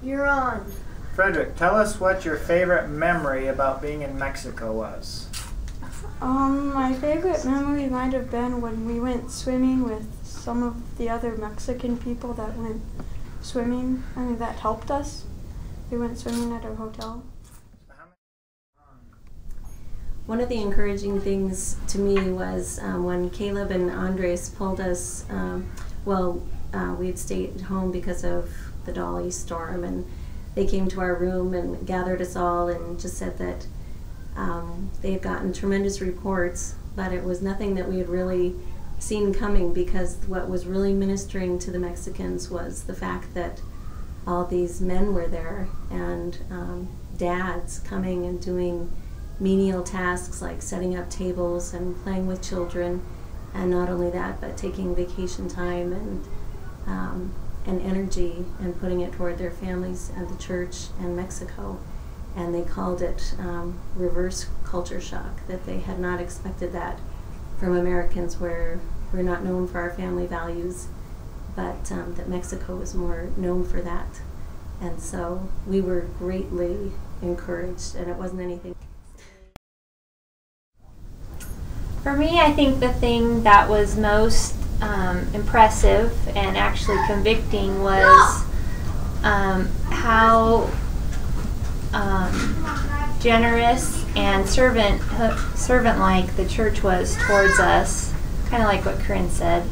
You're on. Frederick, tell us what your favorite memory about being in Mexico was. My favorite memory might have been when we went swimming with some of the other Mexican people that went swimming. I mean, that helped us. We went swimming at our hotel. One of the encouraging things to me was when Caleb and Andres pulled us, we had stayed home because of the Dolly storm, and they came to our room and gathered us all and just said that they had gotten tremendous reports, but it was nothing that we had really seen coming, because what was really ministering to the Mexicans was the fact that all these men were there, and dads coming and doing menial tasks like setting up tables and playing with children, and not only that, but taking vacation time and energy and putting it toward their families and the church and Mexico. And they called it reverse culture shock, that they had not expected that from Americans, where we're not known for our family values, but that Mexico was more known for that. And so we were greatly encouraged, and it wasn't anything. For me, I think the thing that was most impressive and actually convicting was how generous and servant-like the church was towards us, kind of like what Corinne said.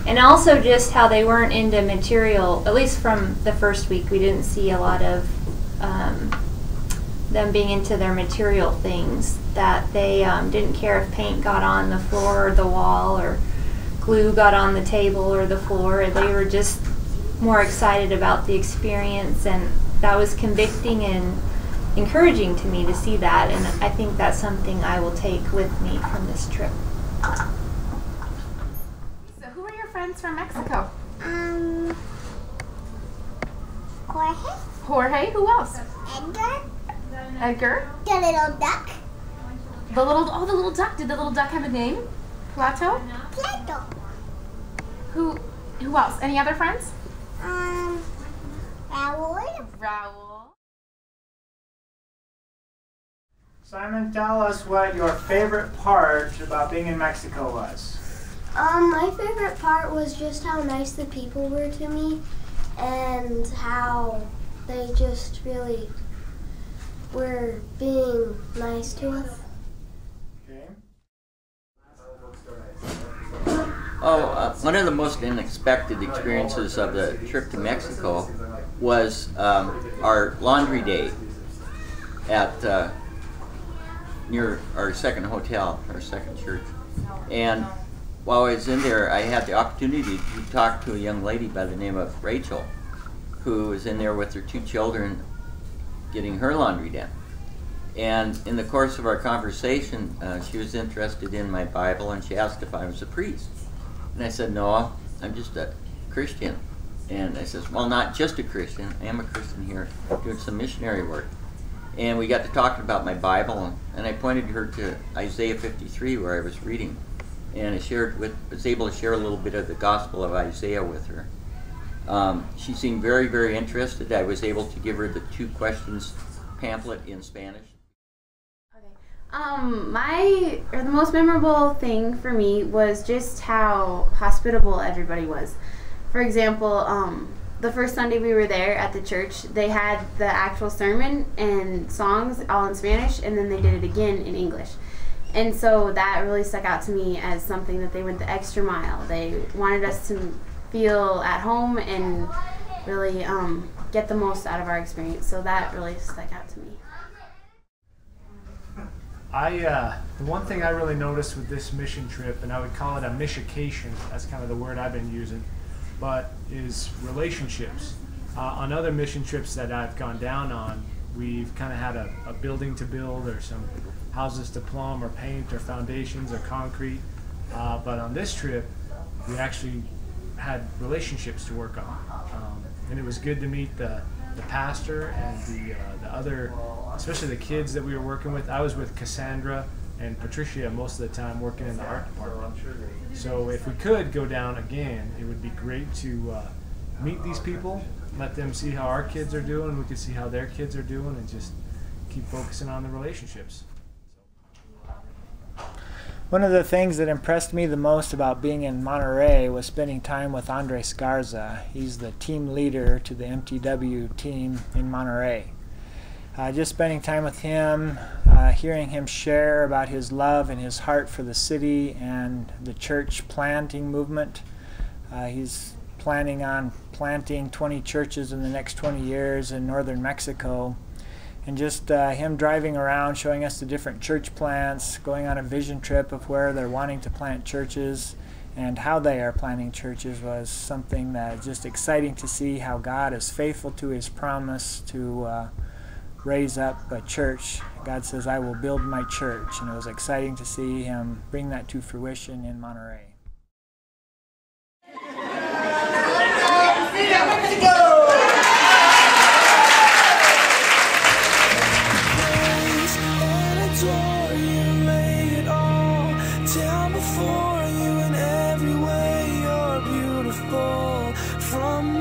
And also just how they weren't into material, at least from the first week. We didn't see a lot of them being into their material things, that they didn't care if paint got on the floor or the wall, or glue got on the table or the floor. They were just more excited about the experience, and that was convicting and encouraging to me to see that, and I think that's something I will take with me from this trip. So who are your friends from Mexico? Jorge. Jorge, who else? Edgar. Edgar? The little duck. The little duck. Did the little duck have a name? Plato? Plato. Who else? Any other friends? Raul. Raul. Simon, tell us what your favorite part about being in Mexico was. My favorite part was just how nice the people were to me, and how they just really were being nice to us. Okay. One of the most unexpected experiences of the trip to Mexico was our laundry day at near our second hotel, our second church. And while I was in there, I had the opportunity to talk to a young lady by the name of Rachel, who was in there with her 2 children getting her laundry done. And in the course of our conversation, she was interested in my Bible, and she asked if I was a priest. And I said, no, I'm just a Christian. And I says, well, not just a Christian, I am a Christian here doing some missionary work. And we got to talking about my Bible, and I pointed her to Isaiah 53, where I was reading. And I was able to share a little bit of the Gospel of Isaiah with her. She seemed very, very interested. I was able to give her the 2 questions pamphlet in Spanish. The most memorable thing for me was just how hospitable everybody was. For example, the first Sunday we were there at the church, they had the actual sermon and songs all in Spanish, and then they did it again in English. And so that really stuck out to me as something that they went the extra mile. They wanted us to feel at home and really get the most out of our experience. So that really stuck out to me. The one thing I really noticed with this mission trip, and I would call it a mishication, that's kind of the word I've been using, but is relationships. On other mission trips that I've gone down on, we've kind of had a building to build, or some houses to plumb or paint or foundations or concrete. But on this trip, we actually had relationships to work on. And it was good to meet the pastor and the other, especially the kids that we were working with. I was with Cassandra and Patricia most of the time working in the art department. So if we could go down again, it would be great to meet these people let them see how our kids are doing, we can see how their kids are doing, and just keep focusing on the relationships. One of the things that impressed me the most about being in Monterrey was spending time with Andres Garza. He's the team leader to the MTW team in Monterrey. Just spending time with him, hearing him share about his love and his heart for the city and the church planting movement. He's planning on planting 20 churches in the next 20 years in northern Mexico. And just him driving around, showing us the different church plants, going on a vision trip of where they're wanting to plant churches and how they are planting churches was something that just exciting to see how God is faithful to his promise to raise up a church. God says, I will build my church. And it was exciting to see him bring that to fruition in Monterrey. Before you in every way, you're beautiful. From